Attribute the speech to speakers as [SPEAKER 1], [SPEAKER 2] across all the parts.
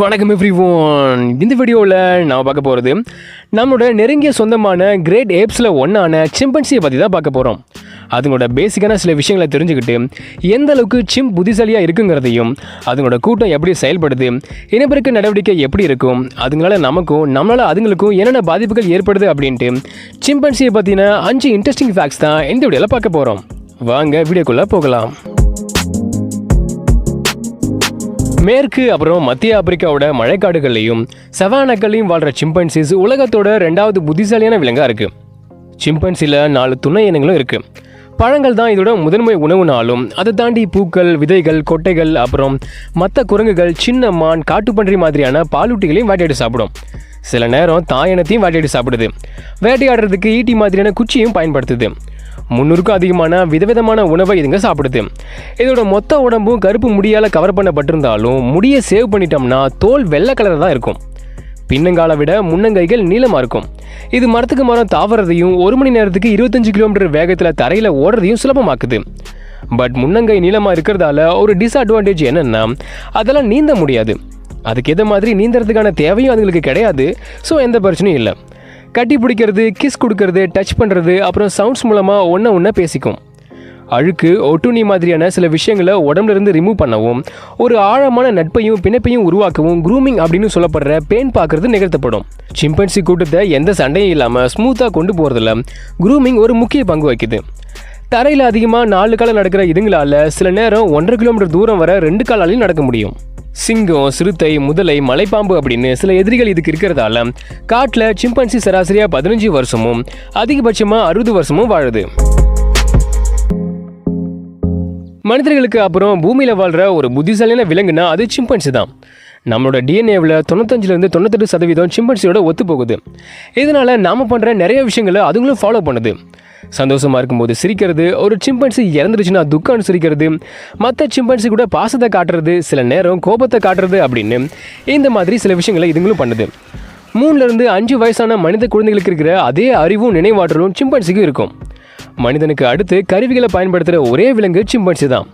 [SPEAKER 1] வணக்கம் எவ்ரிஒன். இந்த வீடியோவில் நான் பார்க்க போகிறது நம்மளோட நெருங்கிய சொந்தமான கிரேட் ஏப்ஸில் ஒன்றான சிம்பன்சியை பற்றி தான் பார்க்க போகிறோம். அதுங்களோட பேசிக்கான சில விஷயங்களை தெரிஞ்சுக்கிட்டு எந்த அளவுக்கு சிம்ப் புத்திசாலியாக இருக்குங்கிறதையும், அதுங்களோட கூட்டம் எப்படி செயல்படுது, இனப்பெருக்க நடவடிக்கை எப்படி இருக்கும், அதுங்களால நம்மளால் அதுங்களுக்கும் என்னென்ன பாதிப்புகள் ஏற்படுது அப்படின்ட்டு சிம்பன்சியை பற்றின 5 இன்ட்ரெஸ்டிங் ஃபேக்ட்ஸ் தான் இந்த வீடியோவில் பார்க்க போகிறோம். வாங்க வீடியோக்குள்ளே போகலாம். மேற்கு அப்புறம் மத்திய ஆப்பிரிக்காவோட மழைக்காடுகள்லையும் சவானாக்கள்லையும் வாழ்கிற சிம்பன்சிஸ் உலகத்தோட 2வது புத்திசாலியான விலங்காக இருக்குது. சிம்பன்சியில் 4 துணை இனங்களும் இருக்குது. பழங்கள் தான் இதோட முதன்மை உணவுனாலும் அதை தாண்டி பூக்கள், விதைகள், கொட்டைகள், அப்புறம் மற்ற குரங்குகள், சின்ன மான், காட்டுப்பன்றி மாதிரியான பாலூட்டிகளையும் வேட்டையாடி சாப்பிடும். சில நேரம் தாயனத்தையும் வேட்டையாடி சாப்பிடுது. வேட்டையாடுறதுக்கு ஈட்டி மாதிரியான குச்சியும் பயன்படுத்துது. 300க்கும் அதிகமான விதவிதமான உணவை இதுங்க சாப்பிடுது. இதோட மொத்த உடம்பும் கருப்பு முடியால் கவர் பண்ணப்பட்டிருந்தாலும் முடியை சேவ் பண்ணிட்டோம்னா தோல் வெள்ளை கலர் தான் இருக்கும். பின்னங்காலை விட முன்னங்கைகள் நீளமாக இருக்கும். இது மரத்துக்கு மரம் தாவறதையும் 1 மணி நேரத்துக்கு 25 கிலோமீட்டர் வேகத்தில் தரையில் ஓடுறதையும் சுலபமாக்குது. பட் முன்னங்கை நீளமாக இருக்கிறதால ஒரு டிஸ்அட்வான்டேஜ் என்னென்னா அதெல்லாம் நீந்த முடியாது. அதுக்கு ஏற்ற மாதிரி நீந்தறதுக்கான தேவையும் அதுங்களுக்கு கிடையாது. ஸோ எந்த பிரச்சனையும் இல்லை. கட்டி பிடிக்கிறது, கிஸ் கொடுக்கறது, டச் பண்ணுறது, அப்புறம் சவுண்ட்ஸ் மூலமாக ஒன்று பேசிக்கும். அழுக்கு, ஒட்டுண்ணி மாதிரியான சில விஷயங்களை உடம்புலேருந்து ரிமூவ் பண்ணவும், ஒரு ஆழமான நட்பையும் பிணைப்பையும் உருவாக்கவும் க்ரூமிங் அப்படின்னு சொல்லப்படுற பேன் பார்க்கறது நிகழ்த்தப்படும். சிம்பன்சி கூட்டத்தை எந்த சண்டையும் இல்லாமல் ஸ்மூத்தாக கொண்டு போகிறதுல க்ரூமிங் ஒரு முக்கிய பங்கு வகிக்குது. தரையில் அதிகமாக 4 காலம் நடக்கிற இதுங்களால் சில நேரம் 1.5 கிலோமீட்டர் தூரம் வர 2 காலாலையும் நடக்க முடியும். சிங்கம், சிறுத்தை, முதலை, மலைப்பாம்பு அப்படின்னு சில எதிரிகள் இதுக்கு இருக்கிறதால காட்டில் சிம்பன்சி சராசரியாக 15 வருஷமும் அதிகபட்சமாக 60 வருஷமும் வாழுது. மனிதர்களுக்கு அப்புறம் பூமியில் வாழ்கிற ஒரு புத்திசாலியான விலங்குனா அது சிம்பன்சி தான். நம்மளோட டிஎன்ஏவில் 95லேருந்து 98% சிம்பன்சியோட ஒத்து போகுது. இதனால் நாம் பண்ணுற நிறைய விஷயங்களை அதுங்களும் ஃபாலோ பண்ணுது. சந்தோஷமாக இருக்கும்போது சிரிக்கிறது, ஒரு சிம்பன்சி இறந்துருச்சுன்னா துக்கம் அனுசரிக்கிறது, மற்ற சிம்பன்சி கூட பாசத்தை காட்டுறது, சில நேரம் கோபத்தை காட்டுறது அப்படின்னு இந்த மாதிரி சில விஷயங்களை இதுங்களும் பண்ணுது. 3லேருந்து 5 வயசான மனித குழந்தைகளுக்கு இருக்கிற அதே அறிவும் நினைவாற்றலும் சிம்பன்சிக்கும் இருக்கும். மனிதனுக்கு அடுத்து கருவிகளை பயன்படுத்துகிற ஒரே விலங்கு சிம்பன்சி தான்.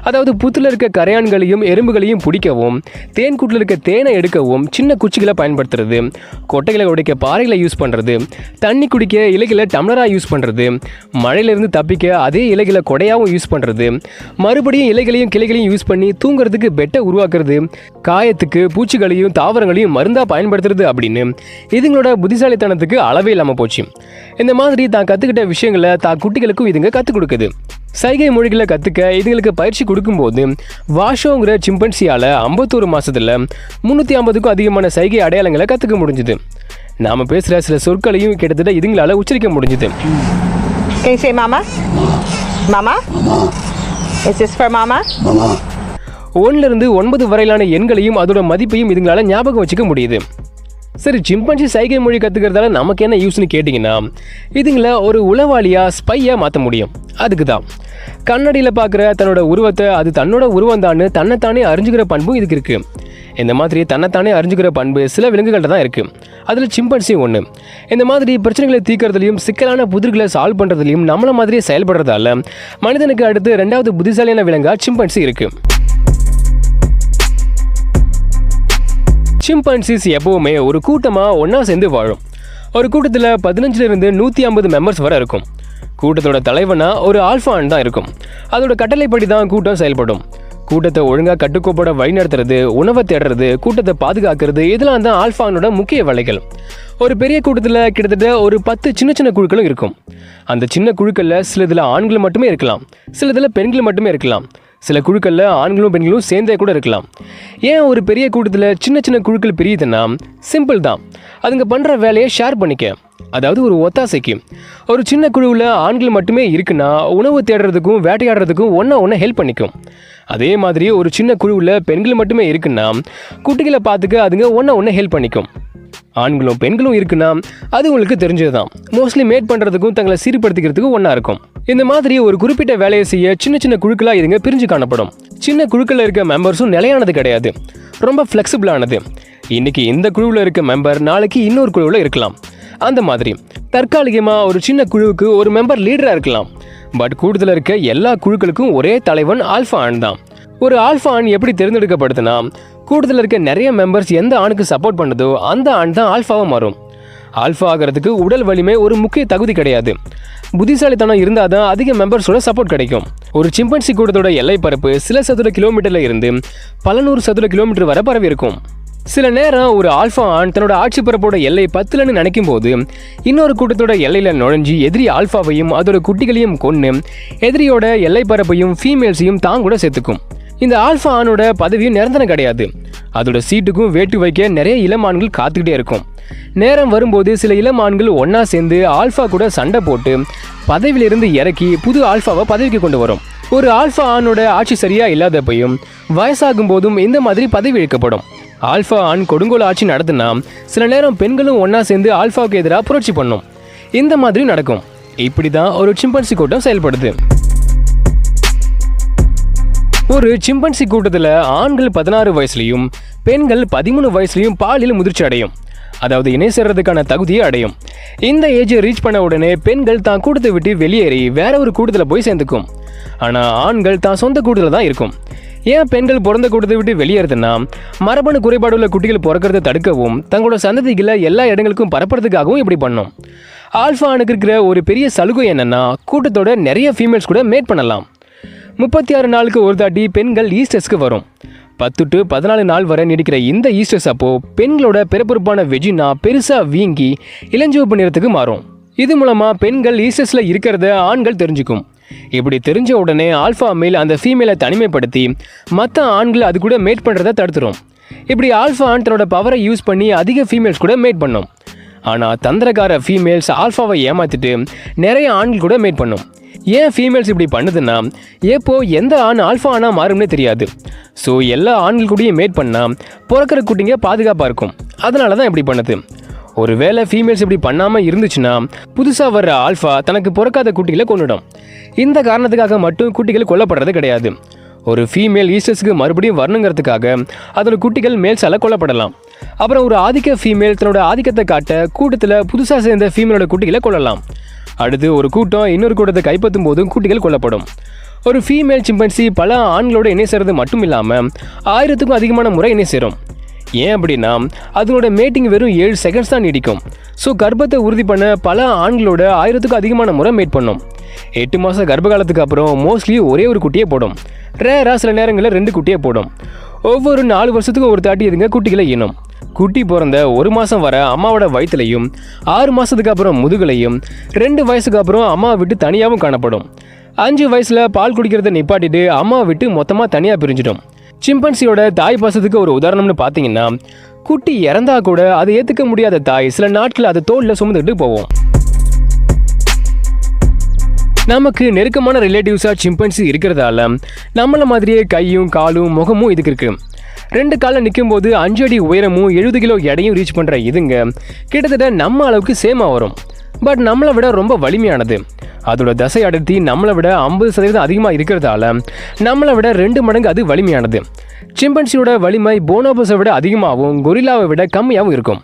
[SPEAKER 1] அதாவது புத்தில் இருக்க கரையான்களையும் எறும்புகளையும் பிடிக்கவும், தேன்கூட்டில் இருக்க தேனை எடுக்கவும் சின்ன குச்சிகளை பயன்படுத்துறது, கொட்டைகளை உடைக்க பாறைகளை யூஸ் பண்ணுறது, தண்ணி குடிக்க இலைகளை டம்ளராக யூஸ் பண்ணுறது, மழையிலிருந்து தப்பிக்க அதே இலைகளை கொடையாகவும் யூஸ் பண்ணுறது, மறுபடியும் இலைகளையும் கிளைகளையும் யூஸ் பண்ணி தூங்குறதுக்கு பெட்டை உருவாக்குறது, காயத்துக்கு பூச்சிகளையும் தாவரங்களையும் மருந்தாக பயன்படுத்துறது அப்படின்னு இதுங்களோட புத்திசாலித்தனத்துக்கு அளவே இல்லாமல் போச்சு. இந்த மாதிரி தான் கற்றுக்கிட்ட விஷயங்களை தான் குட்டிகளுக்கும் இதுங்க கற்றுக் கொடுக்குது. சைகை மொழிகளை கற்றுக்க இதுங்களுக்கு பயிற்சி கொடுக்கும்போது வாஷோங்கிற சிம்பன்சியால் 51 மாதத்தில் 350க்கும் அதிகமான சைகை அடையாளங்களை கற்றுக்க முடிஞ்சுது. நாம் பேசுகிற சில சொற்களையும் கிட்டத்தட்ட இதுங்களால் உச்சரிக்க முடிஞ்சுது.
[SPEAKER 2] Can you say mama? Mama? Is this for mama?
[SPEAKER 1] 1லேருந்து 9 வரையிலான எண்களையும் அதோட மதிப்பையும் இதுங்களால் ஞாபகம் வச்சுக்க முடியுது. சரி, சிம்பன்சி சைகை மொழி கற்றுக்கிறதால நமக்கு என்ன யூஸ்னு கேட்டிங்கன்னா, இதுங்களை ஒரு உளவாளியாக ஸ்பையாக மாற்ற முடியும். அதுக்கு தான் கண்ணாடியில் பார்க்குற தன்னோட உருவத்தை அது தன்னோட உருவம் தான் தன்னைத்தானே அறிஞ்சுக்கிற பண்பும் இதுக்கு இருக்குது. இந்த மாதிரி தன்னைத்தானே அறிஞ்சுக்கிற பண்பு சில விலங்குகள்கிட்ட தான் இருக்குது. அதில் சிம்பன்சி ஒன்று. இந்த மாதிரி பிரச்சனைகளை தீர்க்கறதுலையும் சிக்கலான புதிர்களை சால்வ் பண்ணுறதுலையும் நம்மளை மாதிரியே செயல்படுறதால மனிதனுக்கு அடுத்து 2வது புத்திசாலியான விலங்காக சிம்பன்சி இருக்குது. சிம்பன்சிஸ் எப்போவுமே ஒரு கூட்டமாக ஒன்றா சேர்ந்து வாழும். ஒரு கூட்டத்தில் 15லேருந்து 150 மெம்பர்ஸ் வரை இருக்கும். கூட்டத்தோட தலைவனாக ஒரு ஆல்ஃபான் தான் இருக்கும். அதோட கட்டளைப்படி தான் கூட்டம் செயல்படும். கூட்டத்தை ஒழுங்காக கட்டுக்கோப்போட வழிநடத்துறது, உணவை தேடுறது, கூட்டத்தை பாதுகாக்கிறது, இதெல்லாம் தான் ஆல்ஃபானோட முக்கிய வேலைகள். ஒரு பெரிய கூட்டத்தில் கிட்டத்தட்ட ஒரு 10 சின்ன சின்ன குழுக்களும் இருக்கும். அந்த சின்ன குழுக்களில் சிலதில் ஆண்கள் மட்டுமே இருக்கலாம், சிலதில் பெண்கள் மட்டுமே இருக்கலாம், சில குழுக்களில் ஆண்களும் பெண்களும் சேர்ந்தே கூட இருக்கலாம். ஏன் ஒரு பெரிய கூட்டத்தில் சின்ன சின்ன குழுக்கள் பிரியுதுன்னா சிம்பிள் தான். அதுங்க பண்ணுற வேலையை ஷேர் பண்ணிக்க, அதாவது ஒரு ஒத்தாசைக்கு. ஒரு சின்ன குழுவில் ஆண்கள் மட்டுமே இருக்குன்னா உணவு தேடுறதுக்கும் வேட்டையாடுறதுக்கும் ஒன்றா ஹெல்ப் பண்ணிக்கும். அதே மாதிரி ஒரு சின்ன குழுவில் பெண்கள் மட்டுமே இருக்குன்னா குட்டிகளை பார்த்துக்க அதுங்க ஒன்றா ஹெல்ப் பண்ணிக்கும். ஆண்களும் பெண்களும் இருக்குன்னா அது உங்களுக்கு தெரிஞ்சது தான். மோஸ்ட்லி மேட் பண்ணுறதுக்கும் தங்களை சீர்படுத்திக்கிறதுக்கும் ஒன்றா இருக்கும். இந்த மாதிரி ஒரு குறிப்பிட்ட வேலையை செய்ய சின்ன சின்ன குழுக்களாக இதுங்க பிரிஞ்சு காணப்படும். சின்ன குழுக்களில் இருக்க மெம்பர்ஸும் நிலையானது கிடையாது, ரொம்ப ஃப்ளெக்சிபிளானது. இன்றைக்கி இந்த குழுவில் இருக்க மெம்பர் நாளைக்கு இன்னொரு குழுவில் இருக்கலாம். அந்த மாதிரி தற்காலிகமாக ஒரு சின்ன குழுவுக்கு ஒரு மெம்பர் லீடராக இருக்கலாம். பட் கூட்டத்தில் இருக்க எல்லா குழுக்களுக்கும் ஒரே தலைவன் ஆல்ஃபா ஆண் தான். ஒரு ஆல்ஃபா ஆண் எப்படி தேர்ந்தெடுக்கப்படுதுன்னா, கூட்டத்தில் இருக்க நிறைய மெம்பர்ஸ் எந்த ஆணுக்கு சப்போர்ட் பண்ணுதோ அந்த ஆண் தான் ஆல்ஃபாவாக மாறும். ஆல்ஃபா ஆகிறதுக்கு உடல் வலிமை ஒரு முக்கிய தகுதி கிடையாது. புத்திசாலித்தனம் இருந்தால் தான் அதிக மெம்பர்ஸோட சப்போர்ட் கிடைக்கும். ஒரு சிம்பன்சி கூட்டத்தோட எல்லை பரப்பு சில சதுர கிலோமீட்டரில் இருந்து பல 100 சதுர கிலோமீட்டர் வரை பரவி இருக்கும். சில நேரம் ஒரு ஆல்ஃபா ஆண் தன்னோட ஆட்சி பரப்போட எல்லை 10லன்னு நினைக்கும் போது இன்னொரு கூட்டத்தோட எல்லையில் நுழைஞ்சி எதிரி ஆல்ஃபாவையும் அதோட குட்டிகளையும் கொன்று எதிரியோட எல்லை பரப்பையும் ஃபீமேல்ஸையும் தான் கூட சேர்த்துக்கும். இந்த ஆல்ஃபா ஆணோட பதவியும் நிரந்தரம் கிடையாது. அதோட சீட்டுக்கும் வேட்டு வைக்க நிறைய இளமான்கள் காத்துக்கிட்டே இருக்கும். நேரம் வரும்போது சில இளமான்கள் ஒன்றா சேர்ந்து ஆல்ஃபா கூட சண்டை போட்டு பதவியிலிருந்து இறக்கி புது ஆல்ஃபாவை பதவிக்கு கொண்டு வரும். ஒரு ஆல்ஃபா ஆணோட ஆட்சி சரியா இல்லாதப்பையும் வயசாகும் போதும் இந்த மாதிரி பதவி இழுக்கப்படும். ஆல்ஃபா ஆண் கொடுங்கோல் ஆட்சி நடத்துனா சில நேரம் பெண்களும் ஒன்றா சேர்ந்து ஆல்ஃபாவுக்கு எதிராக புரட்சி பண்ணும். இந்த மாதிரி நடக்கும். இப்படி தான் ஒரு சிம்பன்சி கூட்டம் செயல்படுது. ஒரு சிம்பன்சி கூட்டத்தில் ஆண்கள் 16 வயசுலையும் பெண்கள் 13 வயசுலையும் பாலியல் முதிர்ச்சி அடையும். அதாவது இணை சேர்றதுக்கான தகுதியை அடையும். இந்த ஏஜை ரீச் பண்ண உடனே பெண்கள் தான் கூட்டத்தை விட்டு வெளியேறி வேற ஒரு கூட்டத்தில் போய் சேர்ந்துக்கும். ஆனால் ஆண்கள் தான் சொந்த கூட்டத்தில் தான் இருக்கும். ஏன் பெண்கள் பிறந்த கூட்டத்தை விட்டு வெளியேறுதுன்னா, மரபணு குறைபாடுள்ள குட்டிகள் பிறக்கிறத தடுக்கவும் தங்களோட சந்ததிகளை எல்லா இடங்களுக்கும் பரப்புறதுக்காகவும் இப்படி பண்ணும். ஆல்ஃபா ஆணுக்கு இருக்கிற ஒரு பெரிய சலுகை என்னன்னா, கூட்டத்தோட நிறைய ஃபீமேல்ஸ் கூட மேட் பண்ணலாம். 36 நாளுக்கு ஒரு தாட்டி பெண்கள் ஈஸ்டர்ஸ்க்கு வரும். 10 to 14 நாள் வரை நீடிக்கிற இந்த ஈஸ்டர்ஸ் அப்போ பெண்களோட பிறப்புறுப்பான வெஜினா பெருசாக வீங்கி இளஞ்சிவப்பு நிறத்துக்கு மாறும். இது மூலமாக பெண்கள் ஈஸ்டர்ஸில் இருக்கிறத ஆண்கள் தெரிஞ்சுக்கும். இப்படி தெரிஞ்ச உடனே ஆல்ஃபா மேல் அந்த ஃபீமேலை தனிமைப்படுத்தி மற்ற ஆண்கள் அது கூட மேட் பண்ணுறதை தடுத்துரும். இப்படி ஆல்ஃபா ஆண் தன்னோட பவரை யூஸ் பண்ணி அதிக ஃபீமேல்ஸ் கூட மேட் பண்ணும். ஆனால் தந்திரக்கார ஃபீமேல்ஸ் ஆல்ஃபாவை ஏமாற்றிட்டு நிறைய ஆண்கள் கூட மேட் பண்ணும். ஏன் ஃபீமேல்ஸ் இப்படி பண்ணுதுன்னா, எப்போ எந்த ஆண் ஆல்ஃபா ஆணாக மாறும்னே தெரியாது. ஸோ எல்லா ஆண்கள் கூடயும் மேட் பண்ணால் பிறக்கிற குட்டிங்க பாதுகாப்பாக இருக்கும். அதனால தான் இப்படி பண்ணுது. ஒருவேளை ஃபீமேல்ஸ் இப்படி பண்ணாமல் இருந்துச்சுன்னா புதுசாக வர்ற ஆல்ஃபா தனக்கு பிறக்காத குட்டிகளை கொன்னுடும். இந்த காரணத்துக்காக மட்டும் குட்டிகள் கொல்லப்படுறது கிடையாது. ஒரு ஃபீமேல் ஈஸ்டர்ஸ்க்கு மறுபடியும் வரணுங்கிறதுக்காக அதோட குட்டிகள் மேல்ஸால் கொல்லப்படலாம். அப்புறம் ஒரு ஆதிக்க ஃபீமேல் தன்னோட ஆதிக்கத்தை காட்ட கூட்டத்தில் புதுசாக சேர்ந்த ஃபீமேலோட குட்டிகளை கொல்லலாம். அடுத்து ஒரு கூட்டம் இன்னொரு கூட்டத்தை கைப்பற்றும் போதும் குட்டிகள் கொல்லப்படும். ஒரு ஃபீமேல் சிம்பன்சி பல ஆண்களோட இணை சேர்றது மட்டும் இல்லாமல் 1000க்கும் அதிகமான முறை இணை சேரும். ஏன் அப்படின்னா அதனோட மேட்டிங் வெறும் 7 செகண்ட்ஸ் தான் நீடிக்கும். ஸோ கர்ப்பத்தை உறுதி பண்ண பல ஆண்களோட 1000க்கும் அதிகமான முறை மேட் பண்ணும். 8 மாதம் கர்ப்ப காலத்துக்கு அப்புறம் மோஸ்ட்லி ஒரே ஒரு குட்டியே போடும். ரேராக சில நேரங்களில் 2 குட்டியே போடும். ஒவ்வொரு 4 வருஷத்துக்கு ஒரு தாட்டி இதுங்க குட்டிகளை ஈனும். குட்டி பிறந்த 1 மாதம் வர அம்மாவோட வயிற்றுலையும் 6 மாதத்துக்கு அப்புறம் முதுகுலையும் 2 வயசுக்கு அப்புறம் அம்மாவை விட்டு தனியாகவும் காணப்படும். 5 வயசில் பால் குடிக்கிறத நிப்பாட்டிட்டு அம்மாவை விட்டு மொத்தமாக தனியாக பிரிஞ்சிடும். சிம்பன்சியோட தாய் பாசத்துக்கு ஒரு உதாரணம்னு பார்த்தீங்கன்னா, குட்டி இறந்தா கூட அதை ஏற்றுக்க முடியாத தாய் சில நாட்கள் அதை தோளில் சுமந்துக்கிட்டு போவோம். நமக்கு நெருக்கமான ரிலேட்டிவ்ஸாக சிம்பன்சி இருக்கிறதால நம்மள மாதிரியே கையும் காலும் முகமும் இதுக்கு இருக்கு. 2 காலில் நிற்கும் போது 5 அடி உயரமும் 70 கிலோ எடையும் ரீச் பண்ணுற இதுங்க கிட்டத்தட்ட நம்ம அளவுக்கு சேமாக வரும். பட் நம்மளை விட ரொம்ப வலிமையானது. அதோட தசை அடர்த்தி நம்மளை விட 50% அதிகமாக இருக்கிறதால நம்மளை விட 2 மடங்கு அது வலிமையானது. சிம்பன்சியோட வலிமை போனோபஸை விட அதிகமாகவும் கொரில்லாவை விட கம்மியாகவும் இருக்கும்.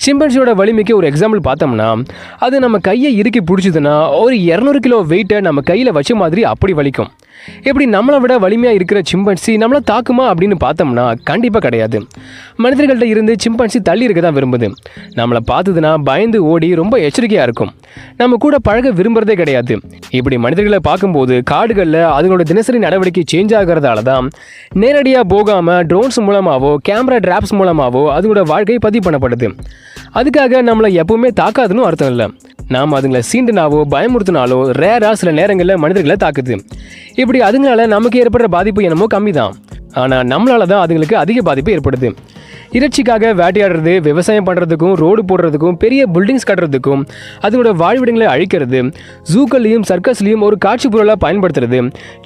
[SPEAKER 1] சிம்பன்சியோட வலிமைக்கு ஒரு எக்ஸாம்பிள் பார்த்தோம்னா, அது நம்ம கையை இறுக்கி பிடிச்சதுன்னா ஒரு 200 கிலோ வெயிட்டை நம்ம கையில் வச்ச மாதிரி அப்படி வலிக்கும். எப்படி நம்மளை விட வலிமையாக இருக்கிற சிம்பன்சி நம்மளை தாக்குமா அப்படின்னு பார்த்தோம்னா கண்டிப்பாக கிடையாது. மனிதர்கள்ட்ட இருந்து சிம்பன்சி தள்ளி இருக்க தான் விரும்புது. நம்மளை பார்த்ததுன்னா பயந்து ஓடி ரொம்ப எச்சரிக்கையாக இருக்கும். நம்ம கூட பழக விரும்புகிறதே கிடையாது. இப்படி மனிதர்களை பார்க்கும்போது காடுகளில் அதுங்களோட தினசரி நடவடிக்கை சேஞ்ச் ஆகிறதால தான் நேரடியாக போகாமல் ட்ரோன்ஸ் மூலமாகவோ கேமரா ட்ராப்ஸ் மூலமாகவோ அதோட வாழ்க்கை பதிவு பண்ணப்படுது. அதுக்காக நம்மளை எப்பவுமே தாக்காதுன்னு அர்த்தம் இல்லை. நாம் அதுங்களை சீண்டுனாவோ பயமுறுத்தினாலோ ரேராக சில நேரங்களில் மனிதர்களை தாக்குது. இப்படி அதுங்களால நமக்கு ஏற்படுற பாதிப்பு என்னமோ கம்மி தான். ஆனால் நம்மளால தான் அதுங்களுக்கு அதிக பாதிப்பு ஏற்படுது. இறைச்சிக்காக வேட்டையாடுறது, விவசாயம் பண்ணுறதுக்கும், ரோடு போடுறதுக்கும், பெரிய பில்டிங்ஸ் கட்டுறதுக்கும், அதோட வாழ்விடங்களை அழிக்கிறது, ஜூக்கள்லையும் சர்க்கஸ்லையும் ஒரு காட்சி பொருளாக பயன்படுத்துறது,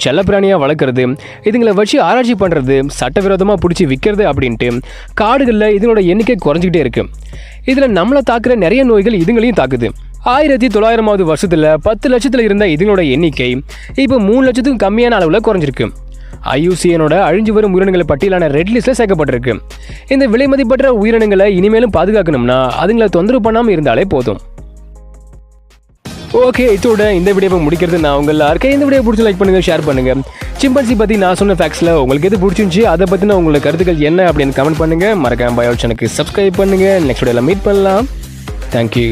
[SPEAKER 1] செல்லப்பிராணியாக வளர்க்குறது, இதுங்களை வச்சு ஆராய்ச்சி பண்ணுறது, சட்டவிரோதமாக பிடிச்சி விற்கிறது அப்படின்ட்டு காடுகளில் இதனோட எண்ணிக்கை குறைஞ்சிக்கிட்டே இருக்குது. இதில் நம்மளை தாக்குற நிறைய நோய்கள் இதுங்களையும் தாக்குது. 1900ஆவது வருஷத்தில் 10 லட்சத்தில் இருந்த இதனோட எண்ணிக்கை இப்போ 3 லட்சத்துக்கும் கம்மியான அளவில் குறைஞ்சிருக்கு. IUCN அழிஞ்சு வரும் உயிரினங்களை பட்டியலான ரெட் லிஸ்ட்டில் சேர்க்கப்பட்டிருக்கு. இந்த விலை மதிப்பற்ற உயிரினங்களை இனிமேலும் பாதுகாக்கணும்னா அதுங்களை தொந்தரவு பண்ணாமல் இருந்தாலே போதும். ஓகே, இதோட இந்த வீடியோவை முடிக்கிறது நான் உங்கள் எல்லாருக்கும். இந்த வீடியோ பிடிச்சி லைக் பண்ணுங்கள், ஷேர் பண்ணுங்கள். சிம்பன்சி பற்றி நான் சொன்ன ஃபேக்ட்ஸில் உங்களுக்கு எது பிடிச்சிருந்துச்சி, அதை பற்றின உங்களோட கருத்துக்கள் என்ன அப்படின்னு கமெண்ட் பண்ணுங்கள். மறக்காம பயாலஜி சேனலுக்கு சப்ஸ்கிரைப் பண்ணுங்கள். நெக்ஸ்ட் வீடியோவில் மீட் பண்ணலாம். தேங்க்யூ.